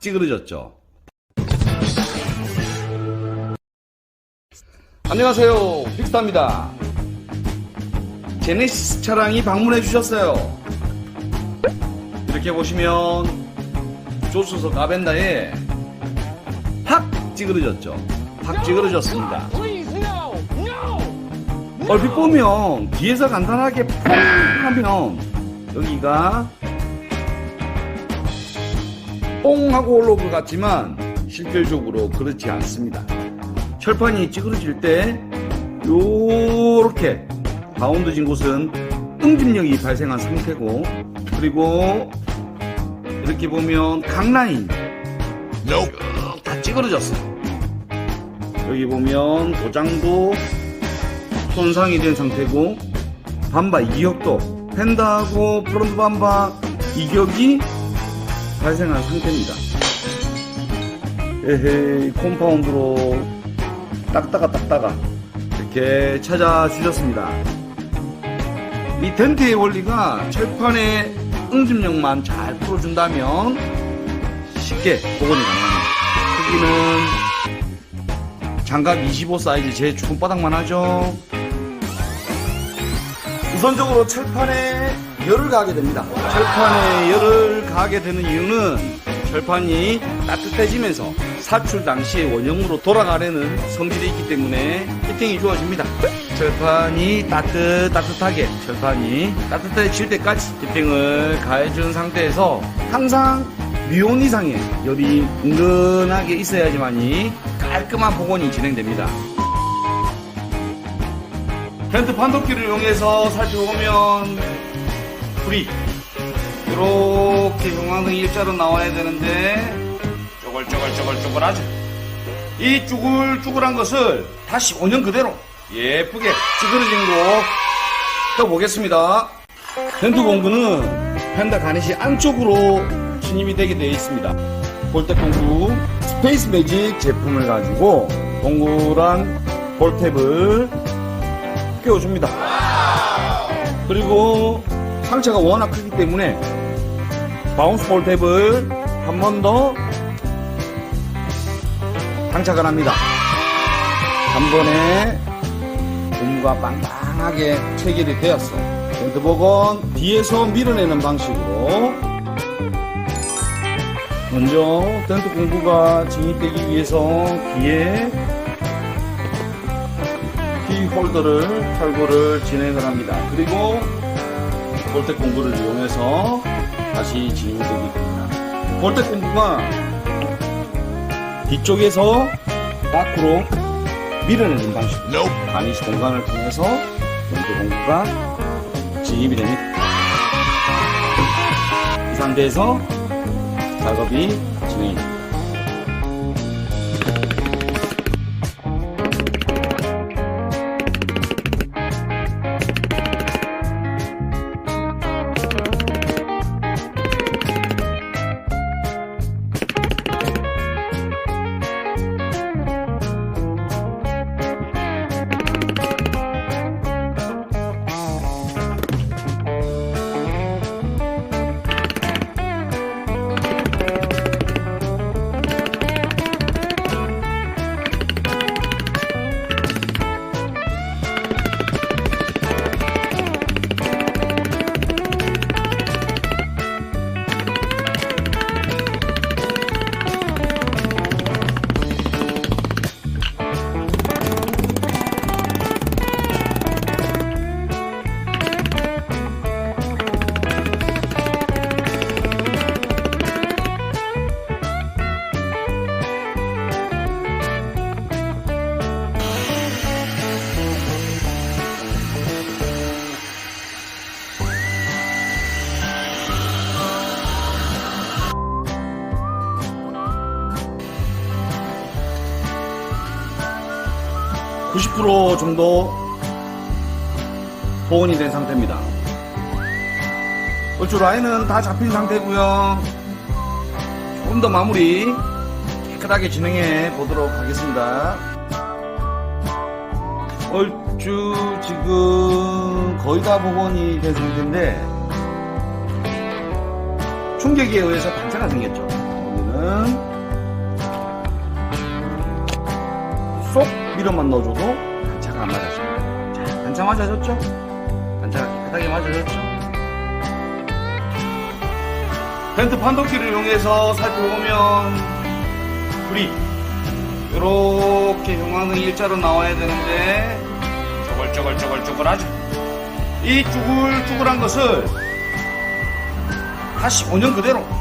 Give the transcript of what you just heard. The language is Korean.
찌그러졌죠. 안녕하세요, 픽스타입니다. 제네시스 차량이 방문해 주셨어요. 이렇게 보시면 조수석 아벤다에 팍 찌그러졌죠. 팍 찌그러졌습니다. 얼핏 보면 뒤에서 간단하게 퐁 하면 여기가 뽕 하고 올라올 것 같지만 실질적으로 그렇지 않습니다. 철판이 찌그러질 때 요렇게 바운드진 곳은 응집력이 발생한 상태고, 그리고 이렇게 보면 각 라인 쭉 다 찌그러졌어요. 여기 보면 도장도 손상이 된 상태고, 밤바 이격도 펜다하고 프론트 밤바 이격이 발생한 상태입니다. 에헤이, 콤파운드로 닦다가 이렇게 찾아주셨습니다. 이 텐트의 원리가 철판의 응집력만 잘 풀어준다면 쉽게 복원이 가능합니다. 크기는 장갑 25 사이즈 제 손바닥만 하죠. 우선적으로 철판에 열을 가하게 됩니다. 철판에 열을 가하게 되는 이유는 철판이 따뜻해지면서 사출 당시에 원형으로 돌아가려는 성질이 있기 때문에 히팅이 주어집니다. 철판이 따뜻하게 철판이 따뜻해질 때까지 히팅을 가해준 상태에서 항상 미온 이상의 열이 은근하게 있어야지만이 깔끔한 복원이 진행됩니다. 텐트 판독기를 이용해서 살펴보면 불이 이렇게 형광등이 일자로 나와야 되는데 쪼글쪼글하죠. 이 쭈글쭈글한 것을 다시 원형 그대로 예쁘게 찌그러진 거 펴보겠습니다. 텐트 공구는 펜다 가넷이 안쪽으로 진입이 되게 되어 있습니다. 볼탭 공구 스페이스 매직 제품을 가지고 동그란 볼탭을 끼워줍니다. 그리고 상체가 워낙 크기 때문에 바운스 볼탭을 한 번 더 장착을 합니다. 한 번에 고무가 빵빵하게 체결이 되었어요. 텐트 복원 뒤에서 밀어내는 방식으로 먼저 텐트 공구가 진입되기 위해서 뒤에 키 홀더를 탈거를 진행을 합니다. 그리고 볼텍 공구를 이용해서 다시 진입되기 됩니다. 볼텍 공구가 뒤쪽에서 밖으로 밀어내는 방식으로 바니쉬 공간을 통해서 텐트 공구가 진입이 됩니다. 이 상태에서 작업이 진행이 됩니다. (90% 정도) 복원이 된 상태입니다. 얼추 라인은 다 잡힌 상태고요. 조금 더 마무리 깨끗하게 진행해 보도록 하겠습니다. 얼추 지금 거의 다 복원이 된 상태인데 충격에 의해서 단차가 생겼죠. 여기는 이거는 쏙 밀어만 넣어줘도 단차가 안 맞아집니다. 자, 단차 맞아졌죠? 단차가 깨끗하게 맞아졌죠? 벤트 판독기를 이용해서 살펴보면 불이 이렇게 형광등이 일자로 나와야 되는데 쪼글쪼글쪼글쪼글하죠. 이 쭈글쭈글한 것을 다시 원형 그대로